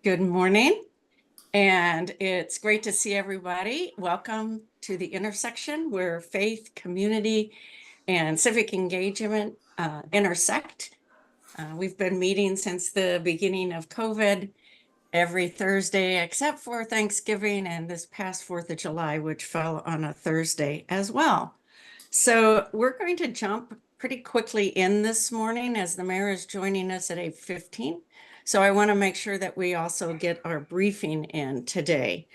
Good morning, and it's great to see everybody. Welcome to the intersection where faith, community, and civic engagement intersect. We've been meeting since the beginning of COVID every Thursday, except for Thanksgiving and this past 4th of July, which fell on a Thursday as well. So we're going to jump pretty quickly in this morning as the mayor is joining us at 8:15. So I want to make sure that we also get our briefing in today.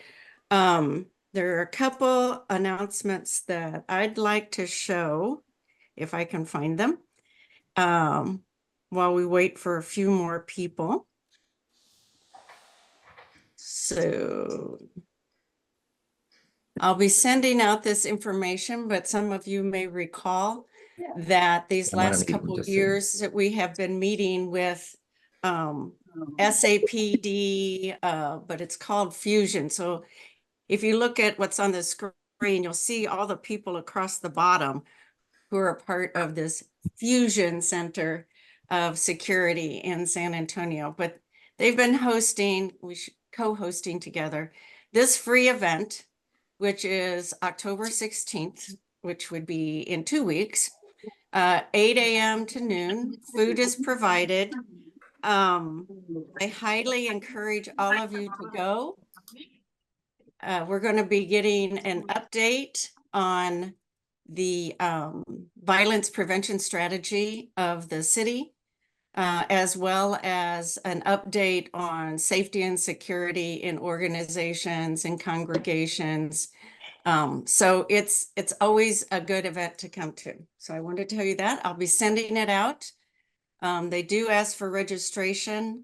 There are a couple announcements that I'd like to show, if I can find them, while we wait for a few more people. So I'll be sending out this information, but some of you may recall that these last couple of years that we have been meeting with SAPD, but it's called Fusion. So if you look at what's on the screen, you'll see all the people across the bottom who are a part of this Fusion Center of Security in San Antonio. But they've been hosting, co-hosting together this free event, which is October 16th, which would be in 2 weeks, 8 a.m. to noon. Food is provided. I highly encourage all of you to go. We're going to be getting an update on the violence prevention strategy of the city, as well as an update on safety and security in organizations and congregations. So it's always a good event to come to. So I wanted to tell you that. I'll be sending it out. They do ask for registration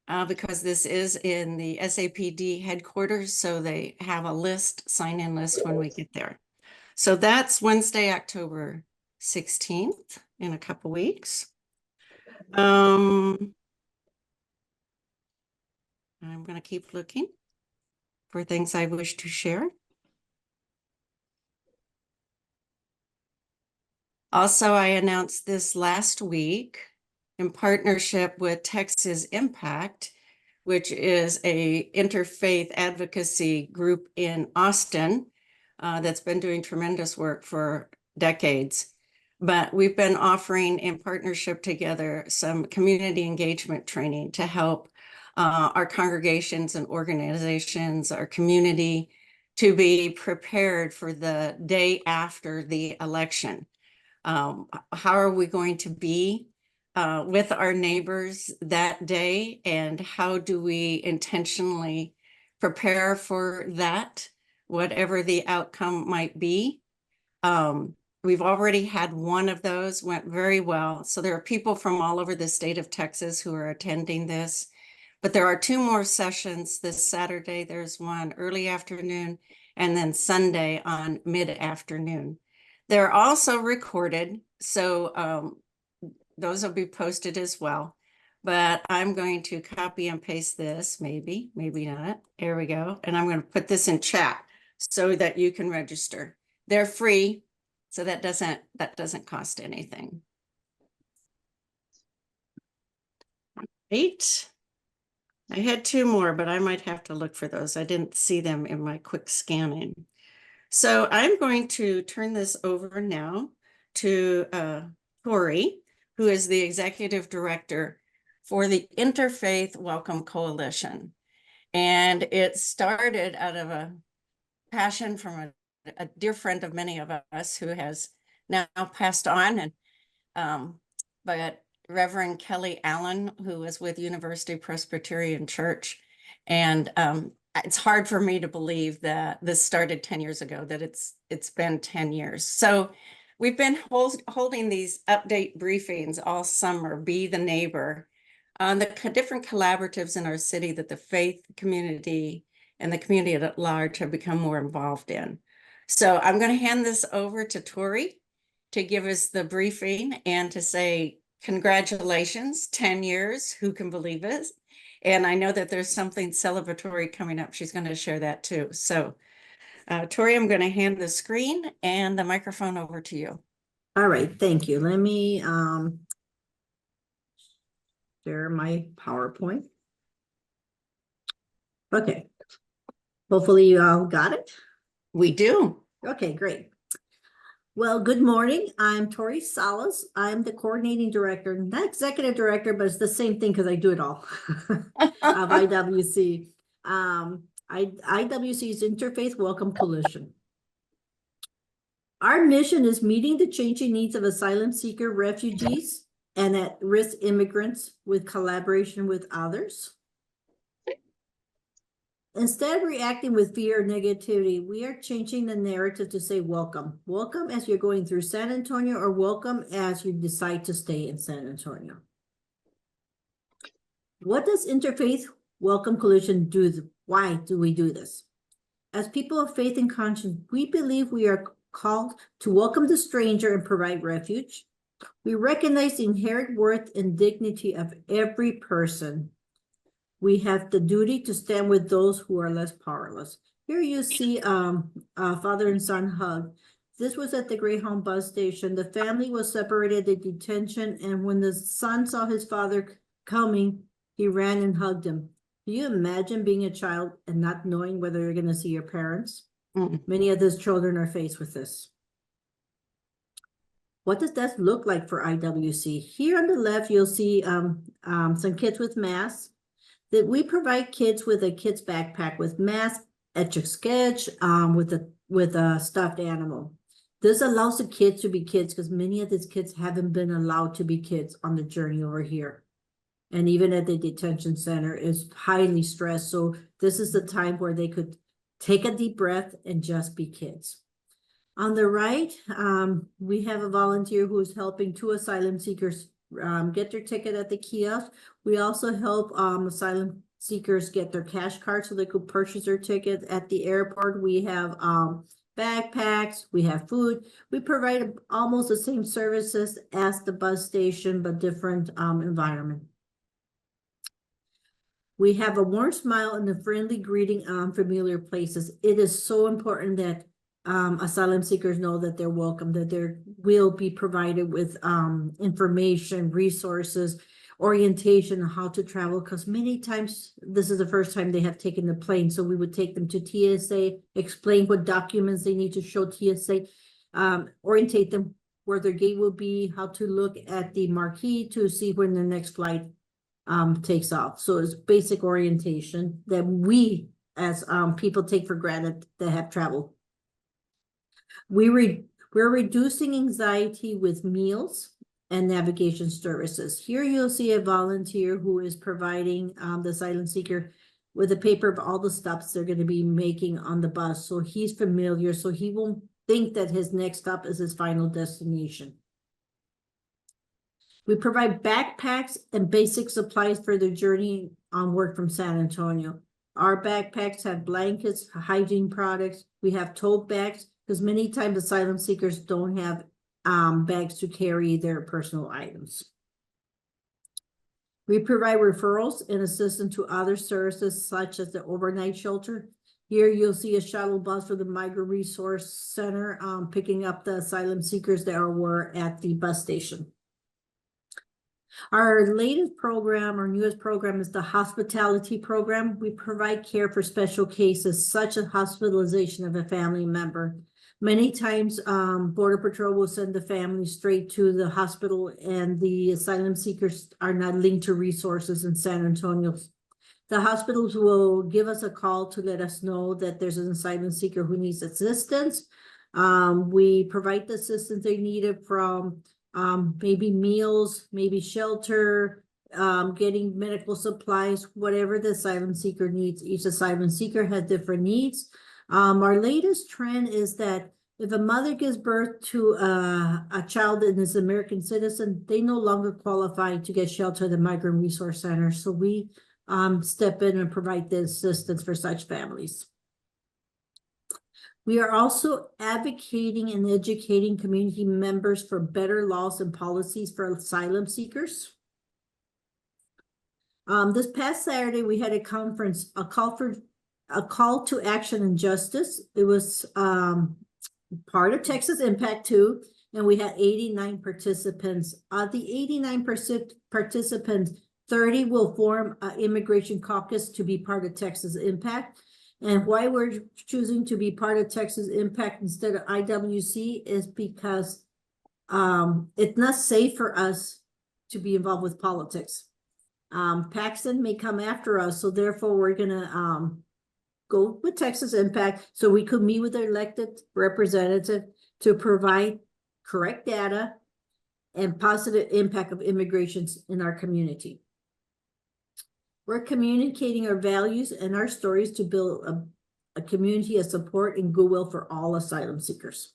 because this is in the SAPD headquarters, so they have a list, sign-in list when we get there. So that's Wednesday, October 16th, in a couple weeks. I'm going to keep looking for things I wish to share. Also, I announced this last week in partnership with Texas Impact, which is a interfaith advocacy group in Austin that's been doing tremendous work for decades. But we've been offering in partnership together some community engagement training to help our congregations and organizations, our community, to be prepared for the day after the election. How are we going to be with our neighbors that day, and how do we intentionally prepare for that, whatever the outcome might be? We've already had one of those, went very well. So there are people from all over the state of Texas who are attending this, but there are 2 more sessions this Saturday. There's one early afternoon and then Sunday on mid-afternoon. They're also recorded, so those will be posted as well. But I'm going to copy and paste this, maybe not. There we go. And I'm going to put this in chat so that you can register. They're free, so that doesn't cost anything. 8. I had 2 more, but I might have to look for those. I didn't see them in my quick scanning. So I'm going to turn this over now to Tori, who is the executive director for the Interfaith Welcome Coalition. And it started out of a passion from a dear friend of many of us who has now passed on, and but Reverend Kelly Allen, who was with University Presbyterian Church. And it's hard for me to believe that this started 10 years ago, that it's been 10 years. So we've been holding these update briefings all summer, Be the Neighbor, on the different collaboratives in our city that the faith community and the community at large have become more involved in. So I'm going to hand this over to Tori to give us the briefing and to say congratulations, 10 years, who can believe it? And I know that there's something celebratory coming up. She's going to share that too. So Tori, I'm going to hand the screen and the microphone over to you. All right, thank you. Let me share my PowerPoint. Okay. Hopefully you all got it. We do. Okay, great. Well, good morning. I'm Tori Salas. I'm the coordinating director, not executive director, but it's the same thing because I do it all of IWC. IWC's Interfaith Welcome Coalition. Our mission is meeting the changing needs of asylum seeker refugees and at-risk immigrants with collaboration with others. Instead of reacting with fear or negativity, we are changing the narrative to say welcome. Welcome as you're going through San Antonio, or welcome as you decide to stay in San Antonio. What does Interfaith Welcome Coalition do? Why do we do this? As people of faith and conscience, we believe we are called to welcome the stranger and provide refuge. We recognize the inherent worth and dignity of every person. We have the duty to stand with those who are less powerless. Here you see father and son hug. This was at the Greyhound bus station. The family was separated at detention, and when the son saw his father coming, he ran and hugged him. Can you imagine being a child and not knowing whether you're going to see your parents? Many of those children are faced with this. What does that look like for IWC? Here on the left, you'll see some kids with masks. That we provide kids with a kid's backpack with masks, Etch-a-Sketch, with a stuffed animal. This allows the kids to be kids because many of these kids haven't been allowed to be kids on the journey over here. And even at the detention center is highly stressed. So this is the time where they could take a deep breath and just be kids. On the right, we have a volunteer who is helping 2 asylum seekers get their ticket at the kiosk. We also help asylum seekers get their cash card so they could purchase their ticket at the airport. We have backpacks, we have food. We provide almost the same services as the bus station, but different environment. We have a warm smile and a friendly greeting on familiar places. It is so important that asylum seekers know that they're welcome, that they will be provided with information, resources, orientation on how to travel, because many times this is the first time they have taken the plane. So we would take them to TSA, explain what documents they need to show TSA, orientate them where their gate will be, how to look at the marquee to see when the next flight takes off. So it's basic orientation that we as people take for granted that have traveled. We're reducing anxiety with meals and navigation services. Here you'll see a volunteer who is providing the asylum seeker with a paper of all the stops they're going to be making on the bus. So he's familiar, so he won't think that his next stop is his final destination. We provide backpacks and basic supplies for their journey onward from San Antonio. Our backpacks have blankets, hygiene products. We have tote bags, because many times asylum seekers don't have bags to carry their personal items. We provide referrals and assistance to other services such as the overnight shelter. Here you'll see a shuttle bus for the Migrant Resource Center picking up the asylum seekers that were at the bus station. Our latest program, our newest program, is the hospitality program. We provide care for special cases such as hospitalization of a family member. Many times, Border Patrol will send the family straight to the hospital, and the asylum seekers are not linked to resources in San Antonio. The hospitals will give us a call to let us know that there's an asylum seeker who needs assistance. We provide the assistance they needed from maybe meals, maybe shelter, getting medical supplies, whatever the asylum seeker needs. Each asylum seeker has different needs. Our latest trend is that if a mother gives birth to a child that is an American citizen, they no longer qualify to get shelter at the Migrant Resource Center. So we step in and provide the assistance for such families. We are also advocating and educating community members for better laws and policies for asylum seekers. This past Saturday, we had a conference, a call to action and justice. It was part of Texas Impact too, and we had 89 participants. The 89 participants, 30 will form an immigration caucus to be part of Texas Impact. And why we're choosing to be part of Texas Impact instead of IWC is because it's not safe for us to be involved with politics. Paxton may come after us, so therefore we're gonna go with Texas Impact so we could meet with the elected representative to provide correct data and positive impact of immigrations in our community. We're communicating our values and our stories to build a community of support and goodwill for all asylum seekers.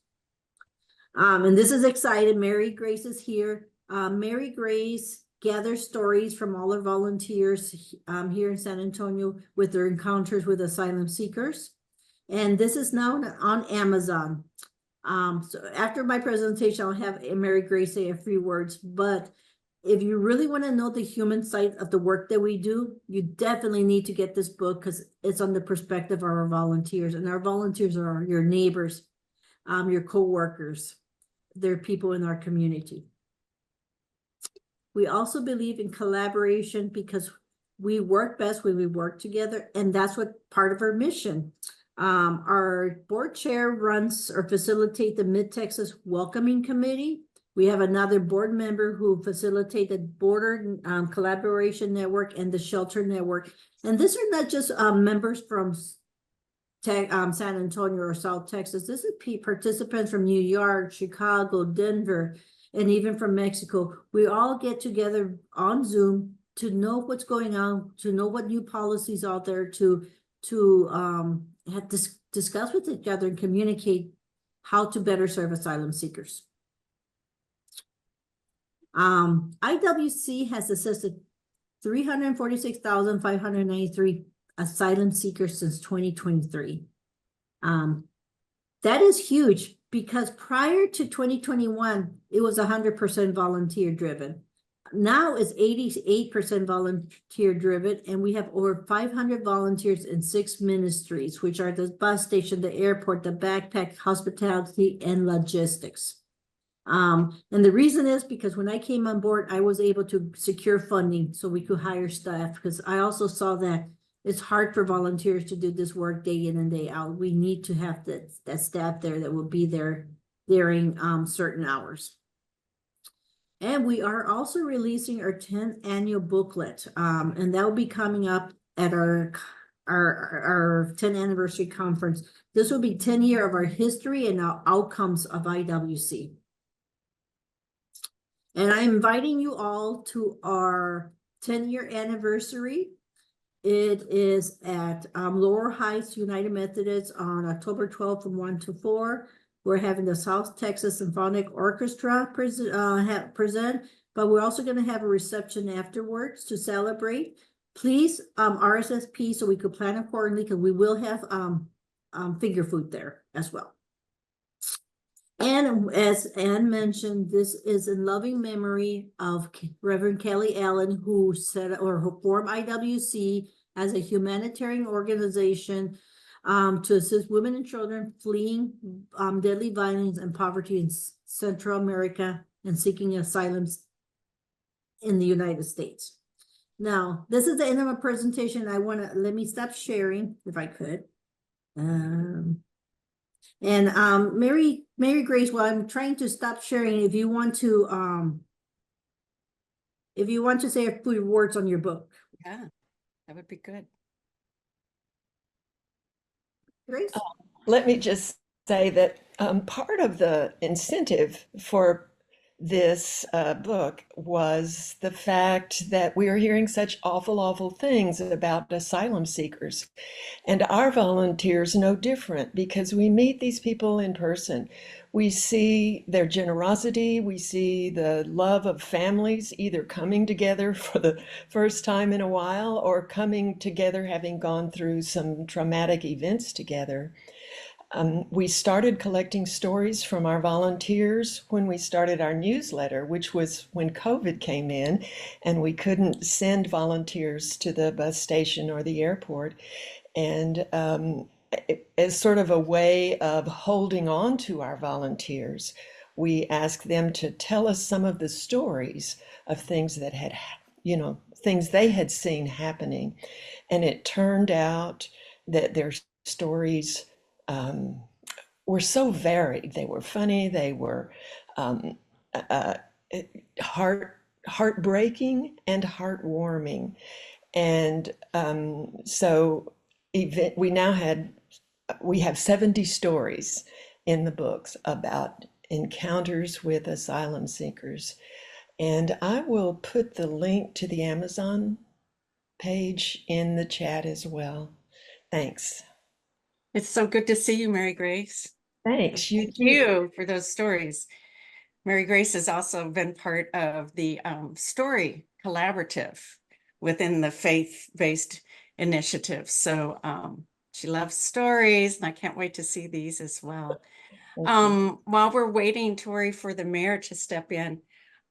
And this is exciting. Mary Grace is here. Mary Grace gathers stories from all our volunteers here in San Antonio with their encounters with asylum seekers. And this is now on Amazon. So after my presentation, I'll have Mary Grace say a few words, but if you really want to know the human side of the work that we do, you definitely need to get this book because it's on the perspective of our volunteers, and our volunteers are your neighbors, your co-workers. They're people in our community. We also believe in collaboration because we work best when we work together, and that's what part of our mission. Our board chair runs or facilitates the Mid-Texas Welcoming Committee. We have another board member who facilitated Border Collaboration Network and the Shelter Network. And these are not just members from San Antonio or South Texas. This is participants from New York, Chicago, Denver, and even from Mexico. We all get together on Zoom to know what's going on, to know what new policies out there, to discuss with each other and communicate how to better serve asylum seekers. IWC has assisted 346,593 asylum seekers since 2023. That is huge because prior to 2021, it was 100% volunteer driven. Now it's 88% volunteer driven, and we have over 500 volunteers in 6 ministries, which are the bus station, the airport, the backpack, hospitality, and logistics. And the reason is because when I came on board, I was able to secure funding so we could hire staff, because I also saw that it's hard for volunteers to do this work day in and day out. We need to have that staff there that will be there during certain hours. And we are also releasing our 10th annual booklet, and that will be coming up at our 10th anniversary conference. This will be 10 years of our history and our outcomes of IWC. And I'm inviting you all to our 10-year anniversary. It is at Lower Heights United Methodist on October 12th from 1 to 4. We're having the South Texas Symphonic Orchestra present, but we're also going to have a reception afterwards to celebrate. Please RSVP so we could plan accordingly, because we will have finger food there as well. And as Anne mentioned, this is in loving memory of Reverend Kelly Allen, who formed IWC as a humanitarian organization to assist women and children fleeing deadly violence and poverty in Central America and seeking asylum in the United States. Now, this is the end of my presentation. Let me stop sharing if I could. Mary Grace, while I'm trying to stop sharing, if you want to say a few words on your book. Yeah, that would be good. Grace? Let me just say that part of the incentive for this book was the fact that we are hearing such awful things about asylum seekers. And our volunteers no different, because we meet these people in person. We see their generosity, we see the love of families either coming together for the first time in a while or coming together having gone through some traumatic events together. We started collecting stories from our volunteers when we started our newsletter, which was when COVID came in and we couldn't send volunteers to the bus station or the airport. And as sort of a way of holding on to our volunteers, we asked them to tell us some of the stories of things that had, things they had seen happening. And it turned out that their stories were so varied. They were funny, they were um, uh, heartbreaking and heartwarming. And so we now we have 70 stories in the books about encounters with asylum seekers. And I will put the link to the Amazon page in the chat as well. Thanks. It's so good to see you, Mary Grace. Thanks. Thank you for those stories. Mary Grace has also been part of the story collaborative within the faith-based initiative. So she loves stories, and I can't wait to see these as well. While we're waiting, Tori, for the mayor to step in,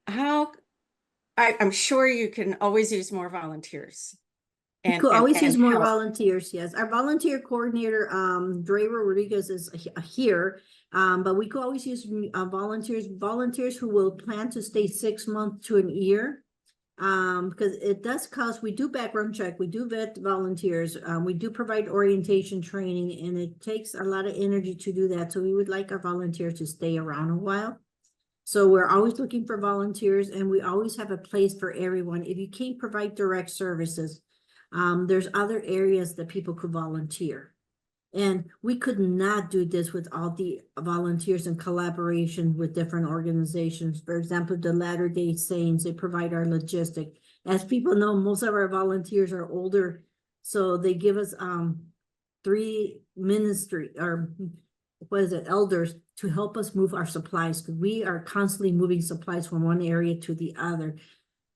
I'm sure you can always use more volunteers. We could always use more help. volunteers, yes. Our volunteer coordinator, Dre Rodriguez, is here. But we could always use volunteers who will plan to stay 6 months to a year. Because it does cost, we do background check, we do vet volunteers, we do provide orientation training, and it takes a lot of energy to do that. So we would like our volunteers to stay around a while. So we're always looking for volunteers, and we always have a place for everyone. If you can't provide direct services, there's other areas that people could volunteer. And we could not do this with all the volunteers in collaboration with different organizations. For example, the Latter-day Saints, they provide our logistic. As people know, most of our volunteers are older, so they give us 3 ministry, or what is it, elders, to help us move our supplies, because we are constantly moving supplies from one area to the other.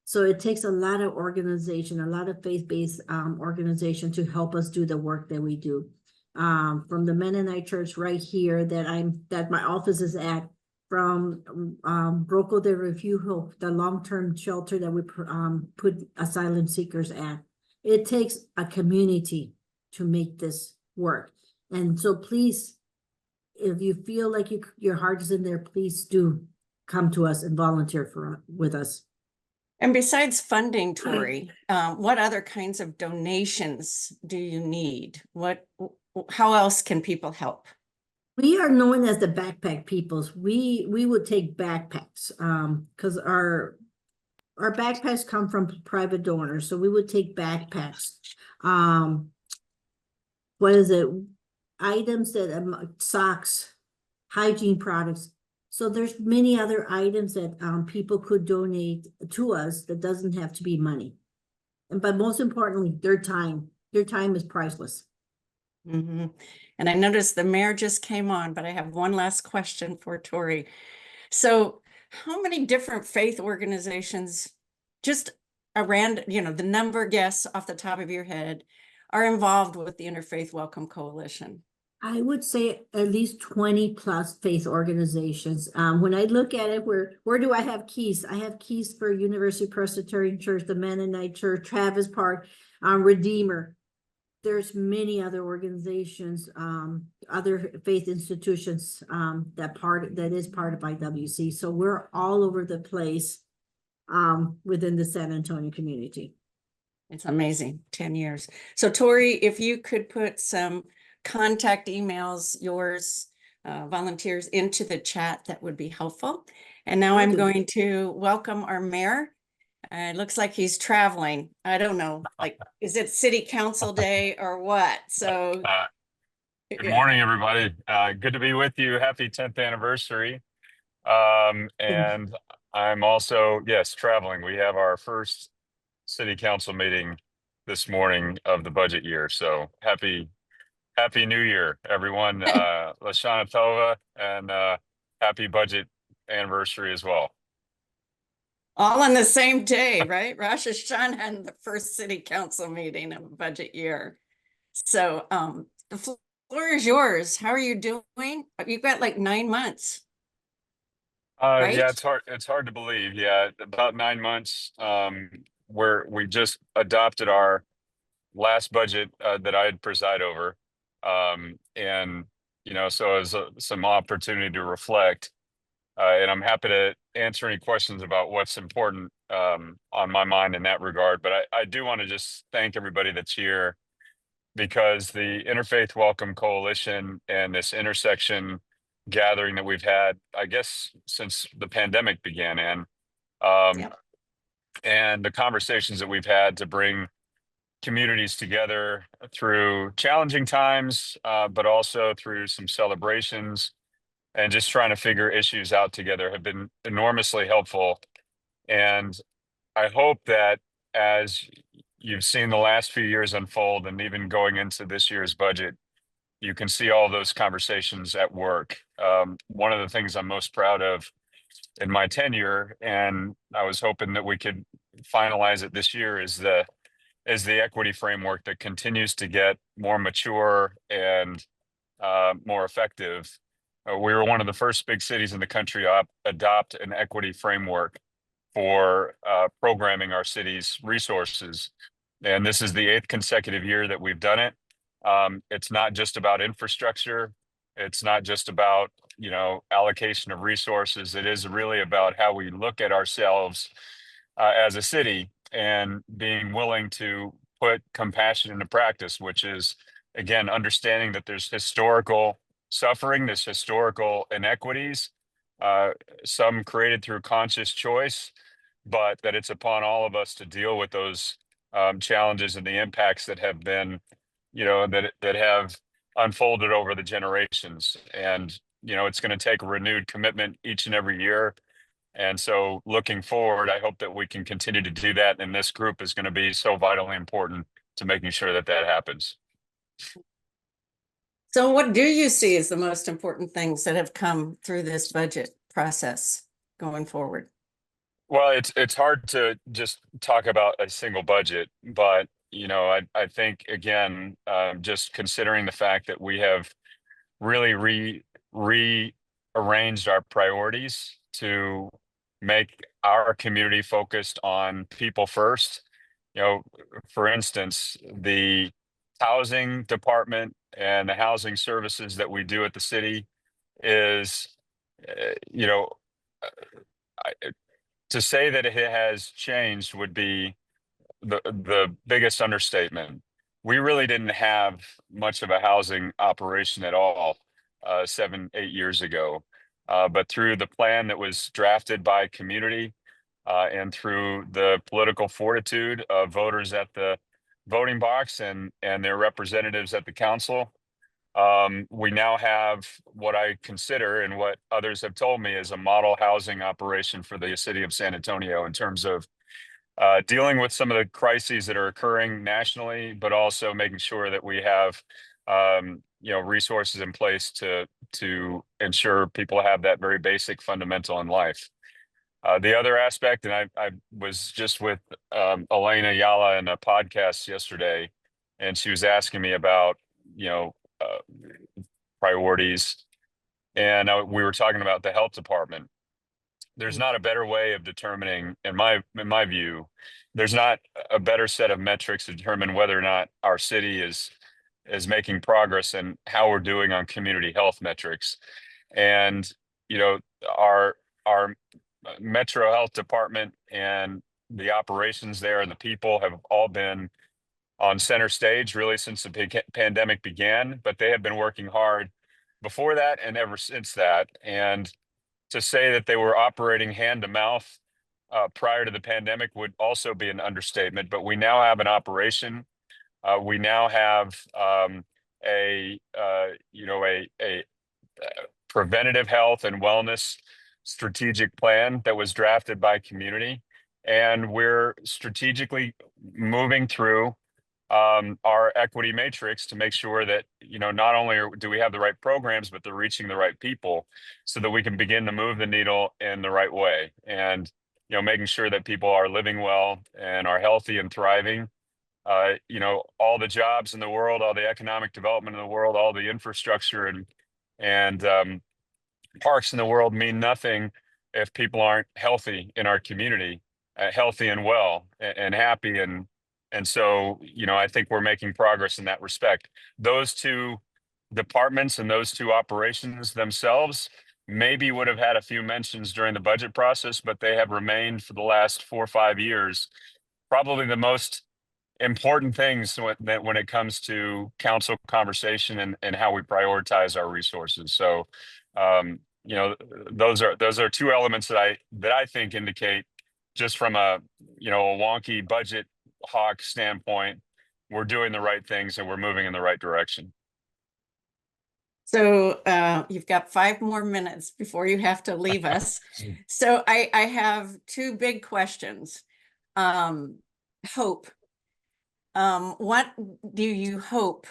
So it takes a lot of organization, a lot of faith-based organization to help us do the work that we do. From the Mennonite Church right here that my office is at, from Broco de Refugio, the long-term shelter that we put asylum seekers at. It takes a community to make this work. And so please, if you feel like your heart is in there, please do come to us and volunteer with us. And besides funding, Tori, what other kinds of donations do you need? How else can people help? We are known as the backpack peoples. We would take backpacks because our backpacks come from private donors. So we would take backpacks. What is it? Items that socks, hygiene products. So there's many other items that people could donate to us that doesn't have to be money. But most importantly, their time. Their time is priceless. Mm-hmm. And I noticed the mayor just came on, but I have one last question for Tori. So how many different faith organizations, just around, the number guess off the top of your head, are involved with the Interfaith Welcome Coalition? I would say at least 20 plus faith organizations. When I look at it, where do I have keys? I have keys for University Presbyterian Church, the Mennonite Church, Travis Park, Redeemer. There's many other organizations, other faith institutions that is part of IWC. So we're all over the place within the San Antonio community. It's amazing, 10 years. So Tori, if you could put some contact emails, yours, volunteers, into the chat, that would be helpful. And now I'm going to welcome our mayor. It looks like he's traveling. I don't know, like, is it city council day or what? So good morning, everybody. Good to be with you. Happy 10th anniversary. And I'm also, yes, traveling. We have our first city council meeting this morning of the budget year. So happy New Year, everyone. Lashana Tova, and happy budget anniversary as well. All on the same day, right? Rosh Hashanah and the first city council meeting of a budget year. So the floor is yours. How are you doing? You've got like 9 months. Right? Yeah, it's hard to believe. Yeah, about 9 months. We just adopted our last budget that I'd preside over. And so it was some opportunity to reflect. And I'm happy to answer any questions about what's important on my mind in that regard. But I do want to just thank everybody that's here, because the Interfaith Welcome Coalition and this intersection gathering that we've had, I guess, since the pandemic began, Yep. and the conversations that we've had to bring communities together through challenging times, but also through some celebrations, and just trying to figure issues out together, have been enormously helpful. And I hope that as you've seen the last few years unfold, and even going into this year's budget, you can see all those conversations at work. One of the things I'm most proud of in my tenure, and I was hoping that we could finalize it this year, is the equity framework that continues to get more mature and more effective. We were one of the first big cities in the country to adopt an equity framework for programming our city's resources. And this is the 8th consecutive year that we've done it. It's not just about infrastructure. It's not just about, allocation of resources. It is really about how we look at ourselves as a city, and being willing to put compassion into practice, which is, again, understanding that there's historical suffering, there's historical inequities, some created through conscious choice, but that it's upon all of us to deal with those challenges and the impacts that have been, that have unfolded over the generations. And, it's going to take a renewed commitment each and every year. And so looking forward, I hope that we can continue to do that. And this group is going to be so vitally important to making sure that that happens. So what do you see as the most important things that have come through this budget process going forward? Well, it's hard to just talk about a single budget, but I think, again, just considering the fact that we have really rearranged our priorities to make our community focused on people first. For instance, the housing department and the housing services that we do at the city is, you know, I, to say that it has changed would be the biggest understatement. We really didn't have much of a housing operation at all 7, 8 years ago. But through the plan that was drafted by community, and through the political fortitude of voters at the voting box and their representatives at the council, we now have what I consider, and what others have told me, is a model housing operation for the city of San Antonio, in terms of dealing with some of the crises that are occurring nationally, but also making sure that we have resources in place to ensure people have that very basic fundamental in life. The other aspect, and I was just with Elena Yala in a podcast yesterday, and she was asking me about priorities, and we were talking about the health department. There's not a better way of determining, in my view, there's not a better set of metrics to determine whether or not our city is making progress and how we're doing on community health metrics. And our Metro Health Department and the operations there and the people have all been on center stage really since the pandemic began, but they have been working hard before that and ever since that. And to say that they were operating hand to mouth prior to the pandemic would also be an understatement. But we now have an operation. We now have a preventative health and wellness strategic plan that was drafted by community, and we're strategically moving through our equity matrix to make sure that not only do we have the right programs, but they're reaching the right people, so that we can begin to move the needle in the right way. And making sure that people are living well and are healthy and thriving. All the jobs in the world, all the economic development in the world, all the infrastructure and parks in the world mean nothing if people aren't healthy in our community, healthy and well and happy. And so, I think we're making progress in that respect. Those two departments and those two operations themselves maybe would have had a few mentions during the budget process, but they have remained for the last 4 or 5 years probably the most important things when it comes to council conversation and how we prioritize our resources. So, you know, those are two elements that I think indicate, just from a wonky budget hawk standpoint, we're doing the right things and we're moving in the right direction. So you've got 5 more minutes before you have to leave us. So I have 2 big questions. Hope. What do you hope?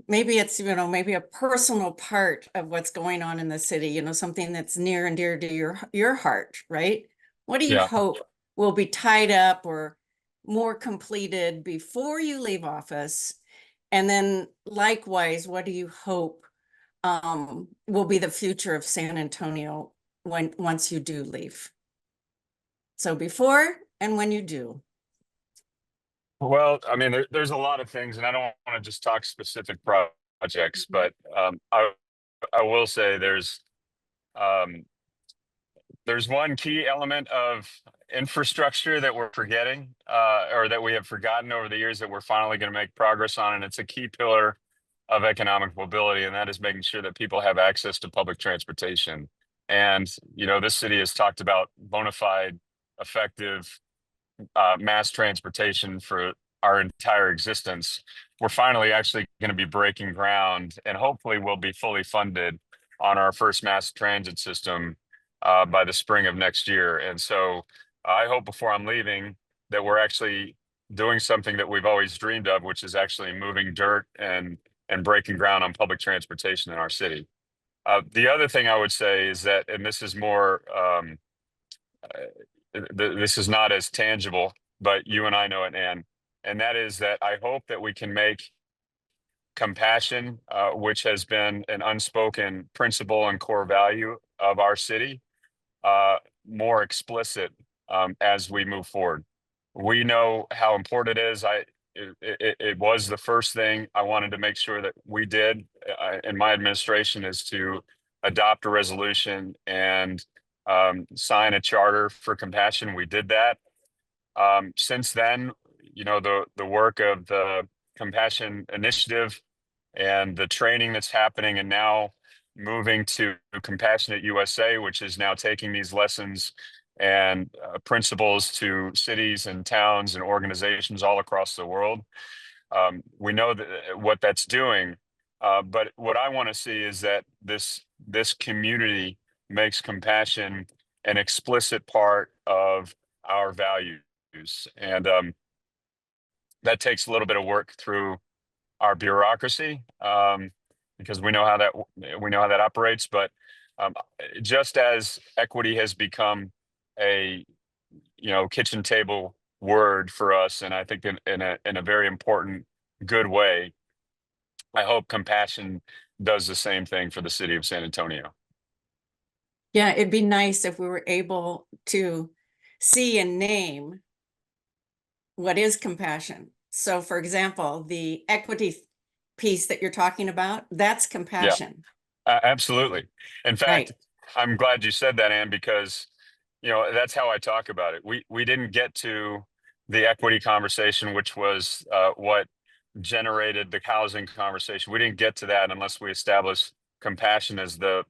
Maybe it's, maybe a personal part of what's going on in the city, something that's near and dear to your heart, right? What do you hope will be tied up or more completed before you leave office? And then likewise, what do you hope will be the future of San Antonio once you do leave? So before and when you do. Well, I mean, there's a lot of things, and I don't want to just talk specific projects, but I will say there's one key element of infrastructure that we're forgetting, or that we have forgotten over the years, that we're finally going to make progress on, and it's a key pillar of economic mobility, and that is making sure that people have access to public transportation. And this city has talked about bona fide, effective mass transportation for our entire existence. We're finally actually going to be breaking ground, and hopefully we'll be fully funded on our first mass transit system by the spring of next year. And so I hope before I'm leaving that we're actually doing something that we've always dreamed of, which is actually moving dirt and breaking ground on public transportation in our city. The other thing I would say is that, and this is more, this is not as tangible, but you and I know it, Ann, and that is that I hope that we can make compassion, which has been an unspoken principle and core value of our city, more explicit as we move forward. We know how important it is. It was the first thing I wanted to make sure that we did in my administration, is to adopt a resolution and sign a charter for compassion. We did that. Since then, the work of the Compassion Initiative and the training that's happening, and now moving to Compassionate USA, which is now taking these lessons and principles to cities and towns and organizations all across the world. We know what that's doing, but what I want to see is that this community makes compassion an explicit part of our values, and that takes a little bit of work through our bureaucracy, because we know how that operates. But just as equity has become a kitchen table word for us, and I think in a very important, good way, I hope compassion does the same thing for the city of San Antonio. Yeah, it'd be nice if we were able to see and name what is compassion. So, for example, the equity piece that you're talking about, that's compassion. Absolutely. In fact, I'm glad you said that, Ann, because that's how I talk about it. We didn't get to the equity conversation, which was what generated the housing conversation. We didn't get to that unless we established compassion as the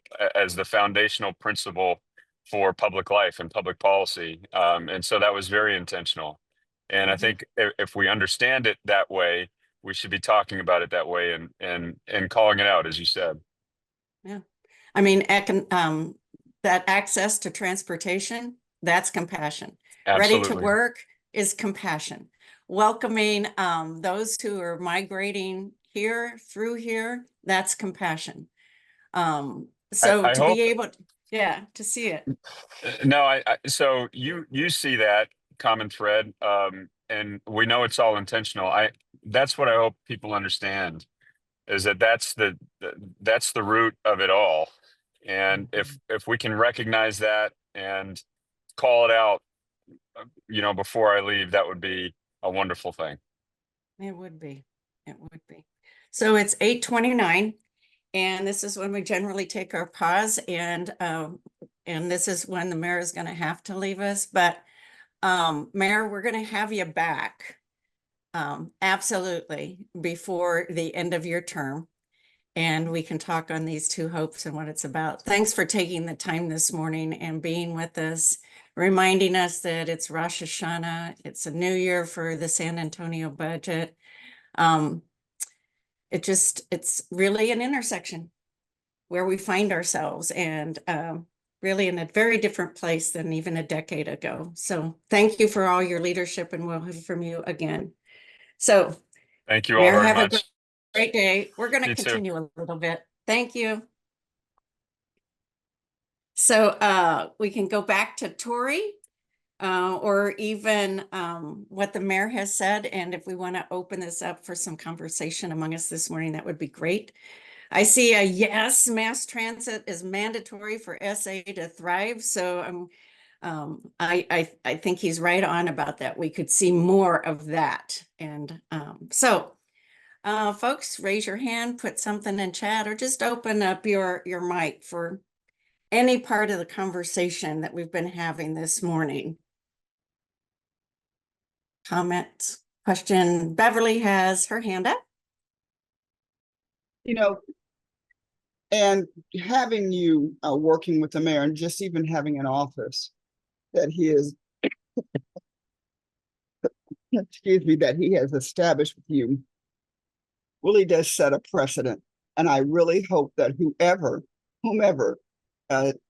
foundational principle for public life and public policy. And so that was very intentional. And I think if we understand it that way, we should be talking about it that way and calling it out, as you said. Yeah. I mean, that access to transportation, that's compassion. Absolutely. Ready to work is compassion. Welcoming those who are migrating through here, that's compassion. So I to hope, be able to see it. No, so you see that common thread, and we know it's all intentional. That's what I hope people understand, is that's the root of it all. And if we can recognize that and call it out, before I leave, that would be a wonderful thing. It would be. So it's 8:29. And this is when we generally take our pause, and this is when the mayor is going to have to leave us. But Mayor, we're going to have you back absolutely before the end of your term. And we can talk on these two hopes and what it's about. Thanks for taking the time this morning and being with us, reminding us that it's Rosh Hashanah. It's a new year for the San Antonio budget. It's really an intersection where we find ourselves, and really in a very different place than even a decade ago. So thank you for all your leadership, and we'll hear from you again. So Thank you all Mayor, very have a much. great day. We're going to You too. continue a little bit. Thank you. So we can go back to Tori, or even what the mayor has said. And if we want to open this up for some conversation among us this morning, that would be great. I see a yes, mass transit is mandatory for SA to thrive. So I think he's right on about that. We could see more of that. And folks, raise your hand, put something in chat, or just open up your mic for any part of the conversation that we've been having this morning. Comments, question. Beverly has her hand up. You know, and having you working with the mayor, and just even having an office that he is, excuse me, that he has established with you really does set a precedent. And I really hope that whomever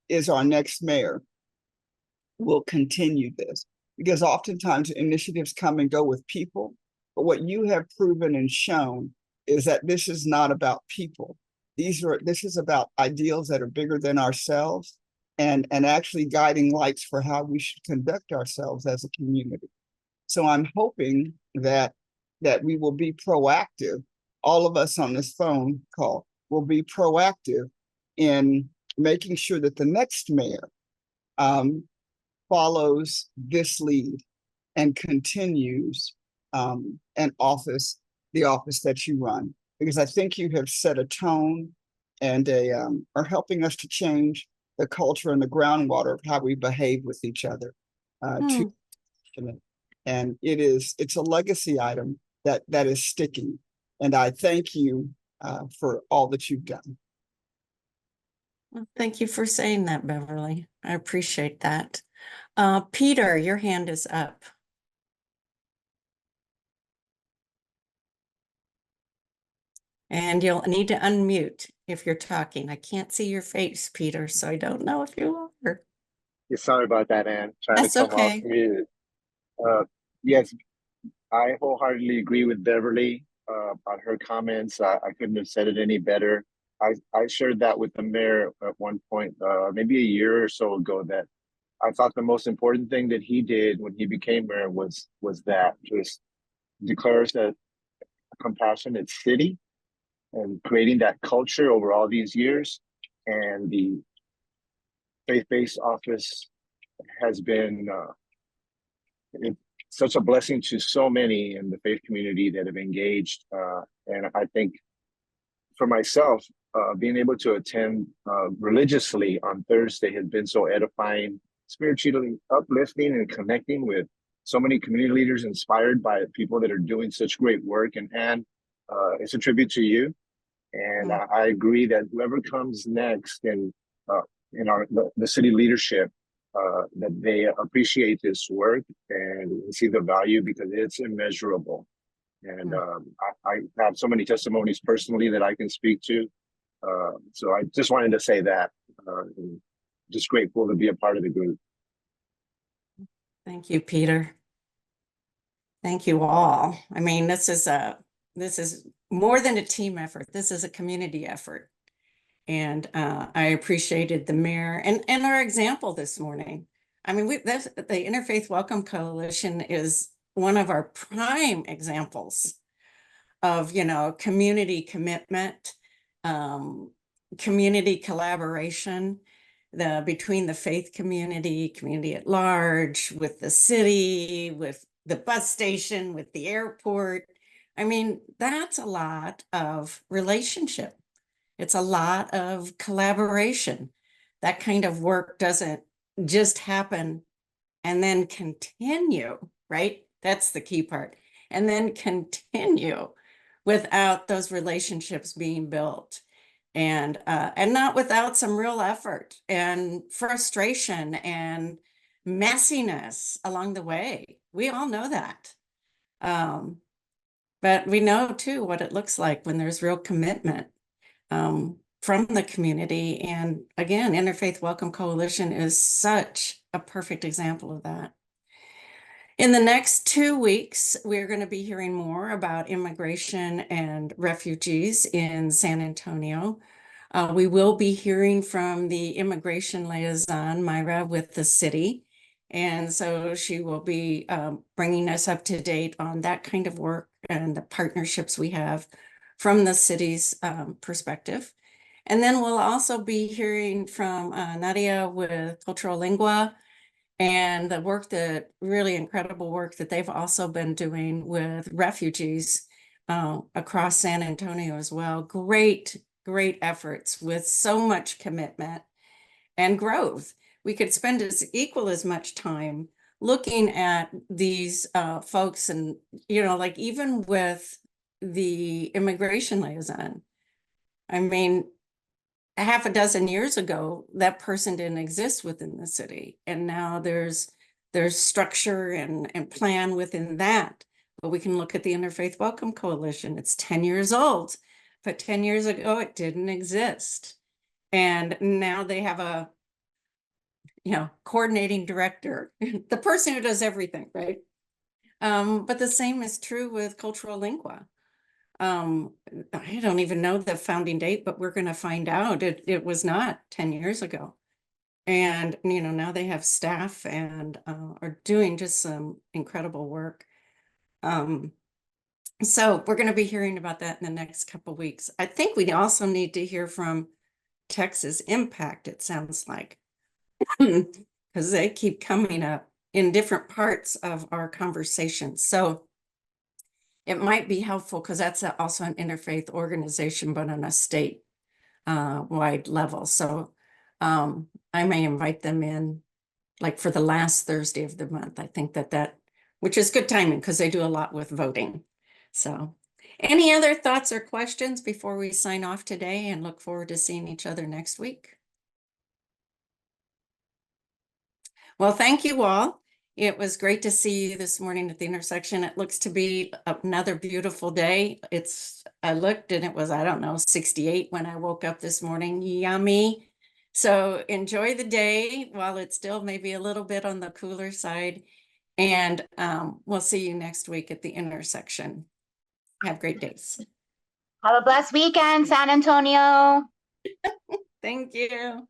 is our next mayor will continue this, because oftentimes initiatives come and go with people. But what you have proven and shown is that this is not about people. This is about ideals that are bigger than ourselves, and actually guiding lights for how we should conduct ourselves as a community. So I'm hoping that we will be proactive. All of us on this phone call will be proactive in making sure that the next mayor follows this lead and continues the office that you run, because I think you have set a tone and are helping us to change the culture and the groundwater of how we behave with each other. And it's a legacy item that is sticking. And I thank you for all that you've done. Well, thank you for saying that, Beverly. I appreciate that. Peter, your hand is up. And you'll need to unmute if you're talking. I can't see your face, Peter, so I don't know if you are. Yeah, sorry about that, Ann. Trying That's to come okay. off mute. Yes, I wholeheartedly agree with Beverly on her comments. I couldn't have said it any better. I shared that with the mayor at one point, maybe a year or so ago, that I thought the most important thing that he did when he became mayor was that just declares that a compassionate city and creating that culture over all these years. And the faith-based office has been such a blessing to so many in the faith community that have engaged. And I think for myself, being able to attend religiously on Thursday has been so edifying, spiritually uplifting, and connecting with so many community leaders inspired by people that are doing such great work. And it's a tribute to you. And I agree that whoever comes next in the city leadership, that they appreciate this work and see the value, because it's immeasurable. And I have so many testimonies personally that I can speak to. So I just wanted to say that. Just grateful to be a part of the group. Thank you, Peter. Thank you all. I mean, this is more than a team effort. This is a community effort. And I appreciated the mayor and our example this morning. I mean, the Interfaith Welcome Coalition is one of our prime examples of, community commitment, community collaboration, between the faith community at large, with the city, with the bus station, with the airport. I mean, that's a lot of relationship. It's a lot of collaboration. That kind of work doesn't just happen and then continue, right? That's the key part. And then continue without those relationships being built. And not without some real effort and frustration and messiness along the way. We all know that. But we know too what it looks like when there's real commitment from the community. And again, Interfaith Welcome Coalition is such a perfect example of that. In the next 2 weeks, we're going to be hearing more about immigration and refugees in San Antonio. We will be hearing from the immigration liaison, Myra, with the city. And so she will be bringing us up to date on that kind of work and the partnerships we have from the city's perspective. And then we'll also be hearing from Nadia with Cultural Lingua and the work that really incredible work that they've also been doing with refugees across San Antonio as well. Great efforts with so much commitment and growth. We could spend as much time looking at these folks and, like even with the immigration liaison, I mean, a half a dozen years ago, that person didn't exist within the city. And now there's structure and plan within that. But we can look at the Interfaith Welcome Coalition. It's 10 years old, but 10 years ago, it didn't exist. And now they have a, coordinating director, the person who does everything, right? But the same is true with Cultural Lingua. I don't even know the founding date, but we're going to find out. It was not 10 years ago. And, now they have staff and are doing just some incredible work. So we're going to be hearing about that in the next couple of weeks. I think we also need to hear from Texas Impact, it sounds like, because they keep coming up in different parts of our conversation. So it might be helpful because that's also an interfaith organization, but on a state wide level. So I may invite them in like for the last Thursday of the month. I think that which is good timing because they do a lot with voting. So any other thoughts or questions before we sign off today and look forward to seeing each other next week? Well, thank you all. It was great to see you this morning at the intersection. It looks to be another beautiful day. I looked and it was, I don't know, 68 when I woke up this morning. Yummy. So enjoy the day while it's still maybe a little bit on the cooler side. And we'll see you next week at the intersection. Have great days. Have a blessed weekend, San Antonio. Thank you.